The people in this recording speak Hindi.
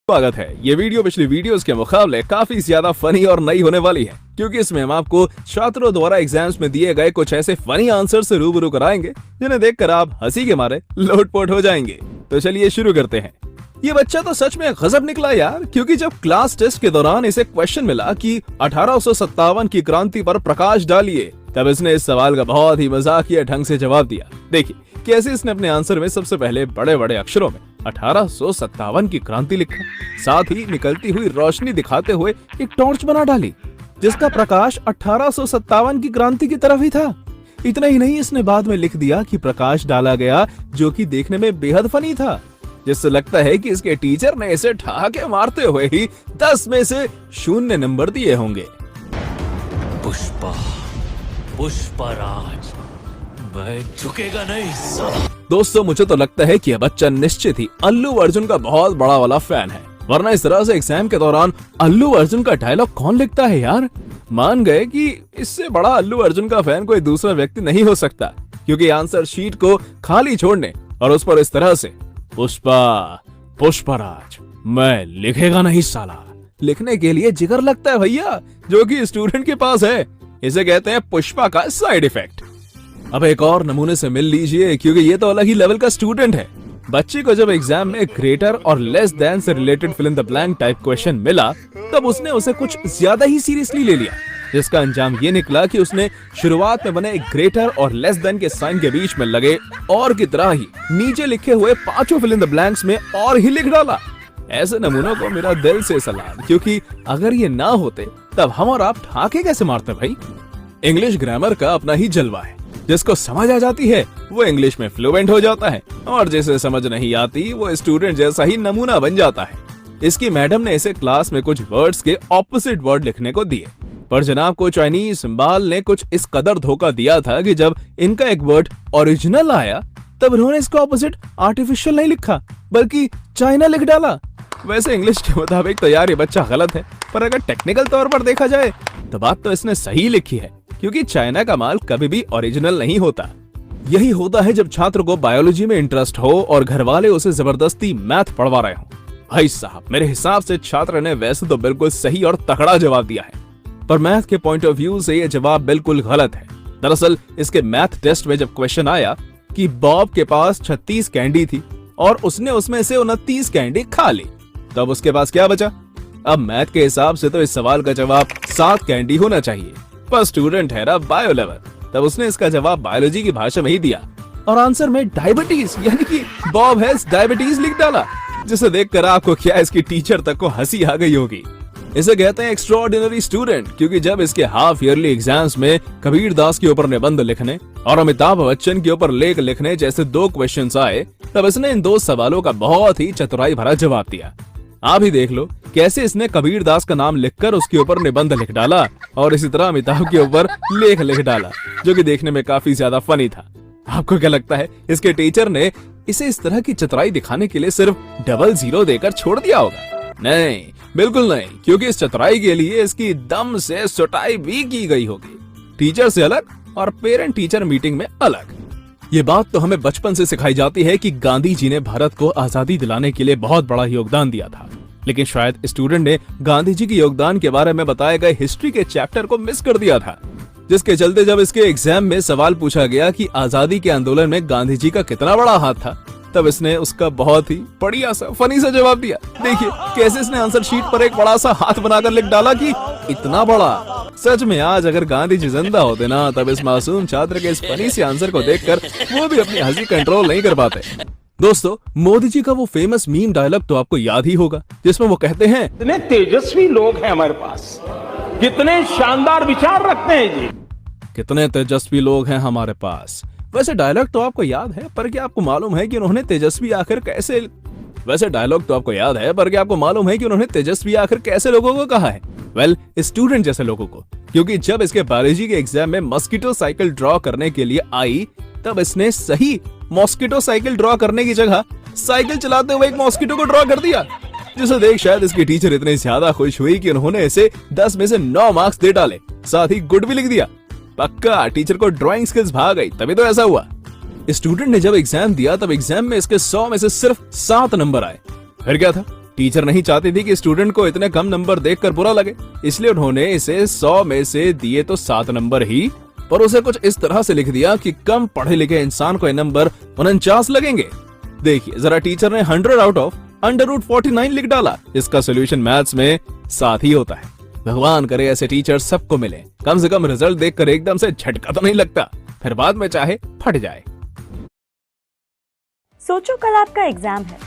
स्वागत है। ये वीडियो पिछली वीडियोस के मुकाबले काफी ज्यादा फनी और नई होने वाली है, क्योंकि इसमें हम आपको छात्रों द्वारा एग्जाम्स में दिए गए कुछ ऐसे फनी आंसर से रूबरू कराएंगे जिन्हें देखकर आप हंसी के मारे लोटपोट हो जाएंगे। तो चलिए शुरू करते हैं। ये बच्चा तो सच में गजब निकला यार, क्योंकि जब क्लास टेस्ट के दौरान इसे क्वेश्चन मिला कि 1857 की क्रांति पर प्रकाश डालिए, तब इसने इस सवाल का बहुत ही मजाकिया ढंग से जवाब दिया। देखिए कैसे इसने अपने आंसर में सबसे पहले बड़े बड़े अक्षरों में 1857 की क्रांति लिखा, साथ ही निकलती हुई रोशनी दिखाते हुए एक टॉर्च बना डाली जिसका प्रकाश 1857 की क्रांति की तरफ ही था। इतना ही नहीं, इसने बाद में लिख दिया कि प्रकाश डाला गया, जो कि देखने में बेहद फनी था, जिससे लगता है कि इसके टीचर ने इसे ठहाके मारते हुए ही 10 में से 0 नंबर दिए होंगे। पुष्पराज, मैं झुकेगा नहीं। दोस्तों, मुझे तो लगता है कि यह बच्चा निश्चित ही अल्लू अर्जुन का बहुत बड़ा वाला फैन है, वरना इस तरह से एग्जाम के दौरान अल्लू अर्जुन का डायलॉग कौन लिखता है यार। मान गए कि इससे बड़ा अल्लू अर्जुन का फैन कोई दूसरा व्यक्ति नहीं हो सकता, क्योंकि आंसर शीट को खाली छोड़ने और उस पर इस तरह से पुष्पराज, मैं लिखेगा नहीं साला, लिखने के लिए जिगर लगता है भैया, जो कि स्टूडेंट के पास है। इसे कहते हैं पुष्पा का साइड इफेक्ट। अब एक और नमूने से मिल लीजिए, क्योंकि ये तो अलग ही लेवल का स्टूडेंट है। बच्चे को जब एग्जाम में ग्रेटर और लेस देन से related fill in the blank type question मिला, तब उसने उसे कुछ ज्यादा ही सीरियसली ले लिया, जिसका अंजाम ये निकला कि उसने शुरुआत में बने एक ग्रेटर और लेस देन के साइन के बीच में लगे और की तरह ही नीचे लिखे हुए 5 फिल इन द ब्लैंक्स में और ही लिख डाला। ऐसे नमूनों को मेरा दिल से सलाम, क्योंकि अगर ये ना होते तब हम और आप ठाके कैसे मारते भाई। इंग्लिश ग्रामर का अपना ही जलवा है, जिसको समझ आ जाती है वो इंग्लिश में फ्लुएंट हो जाता है, और जिसे समझ नहीं आती वो स्टूडेंट जैसा ही नमूना बन जाता है। इसकी मैडम ने इसे क्लास में कुछ वर्ड्स के ऑपोजिट वर्ड लिखने को दिए, पर जनाब को चाइनीज सिंबल ने कुछ इस कदर धोखा दिया था कि जब इनका एक वर्ड ओरिजिनल आया, तब उन्होंने इसका ऑपोजिट आर्टिफिशियल नहीं लिखा बल्कि चाइना लिख डाला। वैसे इंग्लिश के मुताबिक तो यार ये बच्चा गलत है, पर अगर टेक्निकल तौर पर देखा जाए तो बात तो इसने सही लिखी है, क्योंकि चाइना का माल कभी भी ओरिजिनल नहीं होता। यही होता है जब छात्र को बायोलॉजी में इंटरेस्ट हो और घर वाले उसे जबरदस्ती मैथ पढ़वा रहे हो। भाई साहब, मेरे हिसाब से छात्र ने वैसे तो बिल्कुल सही और तगड़ा जवाब दिया है, पर मैथ के पॉइंट ऑफ व्यू से यह जवाब बिल्कुल गलत है। दरअसल इसके मैथ टेस्ट में जब क्वेश्चन आया कि बॉब के पास 36 कैंडी थी और उसने उसमें से 29 कैंडी खा ली, तब उसके पास क्या बचा। अब मैथ के हिसाब से तो इस सवाल का जवाब 7 कैंडी होना चाहिए, पर स्टूडेंट है ना बायो लेवल, तब उसने इसका जवाब बायोलॉजी की भाषा में ही दिया और आंसर में डायबिटीज यानी कि बॉब हैज डायबिटीज लिख डाला, जिसे देखकर आपको क्या इसकी टीचर तक को हंसी आ गई होगी। इसे कहते हैं एक्स्ट्राऑर्डिनरी स्टूडेंट, क्योंकि जब इसके हाफ ईयरली एग्जाम्स में कबीर दास के ऊपर निबंध लिखने और अमिताभ बच्चन के ऊपर लेख लिखने जैसे 2 क्वेश्चंस आए, तब इसने इन 2 सवालों का बहुत ही चतुराई भरा जवाब दिया। आप ही देख लो कैसे इसने कबीर दास का नाम लिखकर उसके ऊपर निबंध लिख डाला और इसी तरह अमिताभ के ऊपर लेख लिख डाला, जो कि देखने में काफी ज्यादा फनी था। आपको क्या लगता है इसके टीचर ने इसे इस तरह की चतुराई दिखाने के लिए सिर्फ 00 देकर छोड़ दिया होगा? नहीं, बिल्कुल नहीं, क्योंकि इस चतुराई के लिए इसकी दम से सुटाई भी की गई होगी, टीचर से अलग और पेरेंट टीचर मीटिंग में अलग। ये बात तो हमें बचपन से सिखाई जाती है कि गांधी जी ने भारत को आजादी दिलाने के लिए बहुत बड़ा योगदान दिया था, लेकिन शायद स्टूडेंट ने गांधी जी के योगदान के बारे में बताए गए हिस्ट्री के चैप्टर को मिस कर दिया था, जिसके चलते जब इसके एग्जाम में सवाल पूछा गया कि आजादी के आंदोलन में गांधी जी का कितना बड़ा हाथ था, तब इसने उसका बहुत ही बढ़िया सा फनी सा जवाब दिया। देखिए कैसे इसने आंसर शीट पर एक बड़ा सा हाथ बनाकर लिख डाला कि इतना बड़ा। सच में आज अगर गांधी जी जिंदा होते ना, तब इस मासूम छात्र के इस फनी से आंसर को देखकर वो भी अपनी हंसी कंट्रोल नहीं कर पाते। दोस्तों, मोदी जी का वो फेमस मीम डायलॉग तो आपको याद ही होगा, जिसमें वो कहते हैं, कितने तेजस्वी लोग हैं हमारे पास, कितने शानदार विचार रखते हैं जी, कितने तेजस्वी लोग हैं हमारे पास। वैसे डायलॉग तो आपको याद है, पर क्या आपको मालूम है कि उन्होंने तेजस्वी आखिर कैसे लोगों को कहा है? वेल, स्टूडेंट जैसे लोगों को, क्योंकि जब इसके बायोलॉजी के एग्जाम में मॉस्किटो साइकिल ड्रॉ करने के लिए आई, तब इसने सही मॉस्किटो साइकिल ड्रॉ करने की जगह साइकिल चलाते हुए एक मॉस्किटो को ड्रॉ कर दिया, जिसे देख शायद इसकी टीचर इतनी ज्यादा खुश हुई कि उन्होंने इसे 10 में से 9 मार्क्स दे डाले, साथ ही गुड भी लिख दिया। पक्का टीचर को ड्राइंग स्किल्स भाग गई, तभी तो ऐसा हुआ। स्टूडेंट ने जब एग्जाम दिया तब एग्जाम में इसके 100 में से सिर्फ 7 नंबर आए। फिर क्या था, टीचर नहीं चाहती थी कि स्टूडेंट को इतने कम नंबर देखकर बुरा लगे, इसलिए उन्होंने इसे 100 में से दिए तो 7 नंबर ही, पर उसे कुछ इस तरह से लिख दिया कि कम पढ़े लिखे इंसान को ये नंबर 49 लगेंगे। देखिए जरा, टीचर ने 100 आउट ऑफ √49 लिख डाला। इसका सोल्यूशन मैथ्स में 7 ही होता है। भगवान करे ऐसे टीचर सबको मिले, कम से कम रिजल्ट देखकर एकदम से झटका तो नहीं लगता, फिर बाद में चाहे फट जाए। सोचो कल आपका एग्जाम है